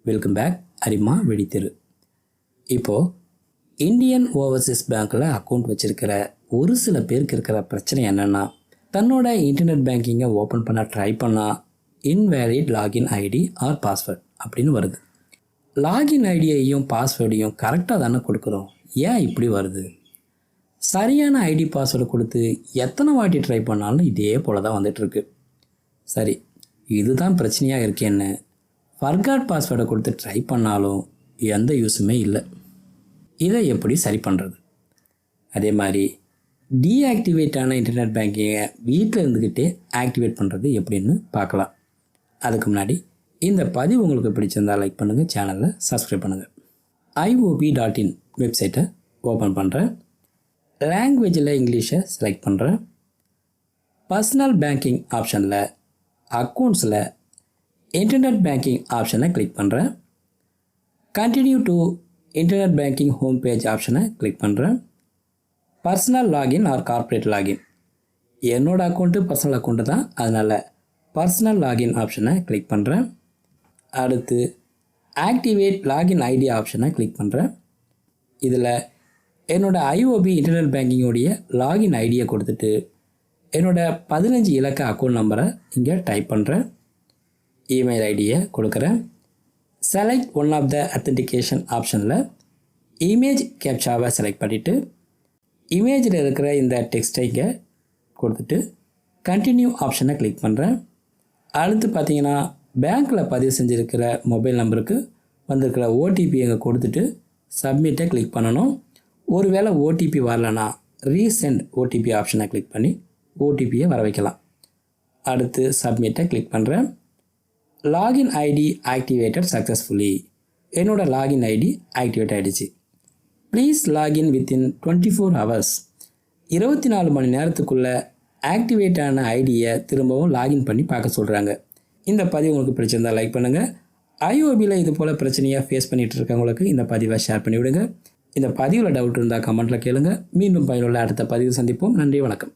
Welcome back. அரிமா விழித்திரு. இப்போது Indian Overseas பேங்க்கில் account வச்சுருக்கிற ஒரு சில பேருக்கு இருக்கிற பிரச்சனை என்னென்னா, தன்னோட இன்டர்நெட் பேங்கிங்கை ஓப்பன் பண்ண ட்ரை பண்ணால் invalid login ID or password அப்படின்னு வருது. லாகின் ஐடியையும் பாஸ்வேர்டையும் கரெக்டாக தானே கொடுக்குறோம், ஏன் இப்படி வருது? சரியான ஐடி பாஸ்வேர்டு கொடுத்து எத்தனை வாட்டி ட்ரை பண்ணாலும் இதே போல் தான் வந்துட்டுருக்கு. சரி, இதுதான் பிரச்சனையாக இருக்கேன்னு ஃபர்காட் பாஸ்வேர்டை கொடுத்து ட்ரை பண்ணாலும் எந்த யூஸுமே இல்லை. இதை எப்படி சரி பண்ணுறது? அதே மாதிரி டீஆக்டிவேட்டான இன்டர்நெட் பேங்கிங்கை வீட்டில் இருந்துக்கிட்டே ஆக்டிவேட் பண்ணுறது எப்படின்னு பார்க்கலாம். அதுக்கு முன்னாடி இந்த பதிவு உங்களுக்கு பிடிச்சிருந்தால் லைக் பண்ணுங்கள், சேனலில் சப்ஸ்கிரைப் பண்ணுங்கள். IOB.in வெப்சைட்டை ஓப்பன் பண்ணுறேன். லாங்குவேஜில் இங்கிலீஷை செலக்ட் பண்ணுறேன். பர்சனல் பேங்கிங் ஆப்ஷனில் அக்கௌண்ட்ஸில் இன்டர்நெட் பேங்கிங் ஆப்ஷனை கிளிக் பண்ணுறேன். Continue to internet banking home page ஆப்ஷனை கிளிக் பண்ணுறேன். Personal login or corporate login, என்னோடய அக்கௌண்ட்டு பர்சனல் அக்கௌண்ட்டு தான், அதனால் பர்சனல் லாகின் ஆப்ஷனை கிளிக் பண்ணுறேன். அடுத்து ஆக்டிவேட் லாகின் ஐடி ஆப்ஷனை கிளிக் பண்ணுறேன். இதில் என்னோடய IOB இன்டர்நெட் பேங்கிங்கோடைய லாகின் ஐடியை கொடுத்துட்டு என்னோடய 15 இலக்க அக்கௌண்ட் நம்பரை இங்கே டைப் பண்ணுறேன். இமெயில் ஐடியை கொடுக்குறேன். Select one of the authentication ஆப்ஷனில் இமேஜ் கேப்சாவை செலக்ட் பண்ணிவிட்டு இமேஜில் இருக்கிற இந்த டெக்ஸ்ட்டை இங்கே கொடுத்துட்டு கண்டினியூ ஆப்ஷனை கிளிக் பண்ணுறேன். அடுத்து பார்த்தீங்கன்னா பேங்க்கில் பதிவு செஞ்சுருக்கிற மொபைல் நம்பருக்கு வந்திருக்கிற ஓடிபி இங்கே கொடுத்துட்டு சப்மிட்டை கிளிக் பண்ணணும். ஒருவேளை ஓடிபி வரலன்னா ரீசெண்ட் ஓடிபி ஆப்ஷனை கிளிக் பண்ணி ஓடிபியை வர வைக்கலாம். அடுத்து சப்மிட்டை கிளிக் பண்ணுறேன். லாகின் ஐடி ஆக்டிவேட்டட் சக்ஸஸ்ஃபுல்லி, என்னோடய லாகின் ஐடி ஆக்டிவேட் ஆகிடுச்சு. ப்ளீஸ் லாகின் வித்தின் 24 ஹவர்ஸ், 24 மணி நேரத்துக்குள்ளே ஆக்டிவேட் ஆன ஐடியை திரும்பவும் லாகின் பண்ணி பார்க்க சொல்கிறாங்க. இந்த பதிவு உங்களுக்கு பிடிச்சிருந்தால் லைக் பண்ணுங்கள். IOBயில் இது போல் பிரச்சனையாக ஃபேஸ் பண்ணிகிட்டு இருக்கவங்களுக்கு இந்த பதிவை ஷேர் பண்ணிவிடுங்க. இந்த பதிவில் டவுட் இருந்தால் கமெண்ட்டில் கேளுங்கள். மீண்டும் பயனுள்ள அடுத்த பதிவு சந்திப்போம். நன்றி, வணக்கம்.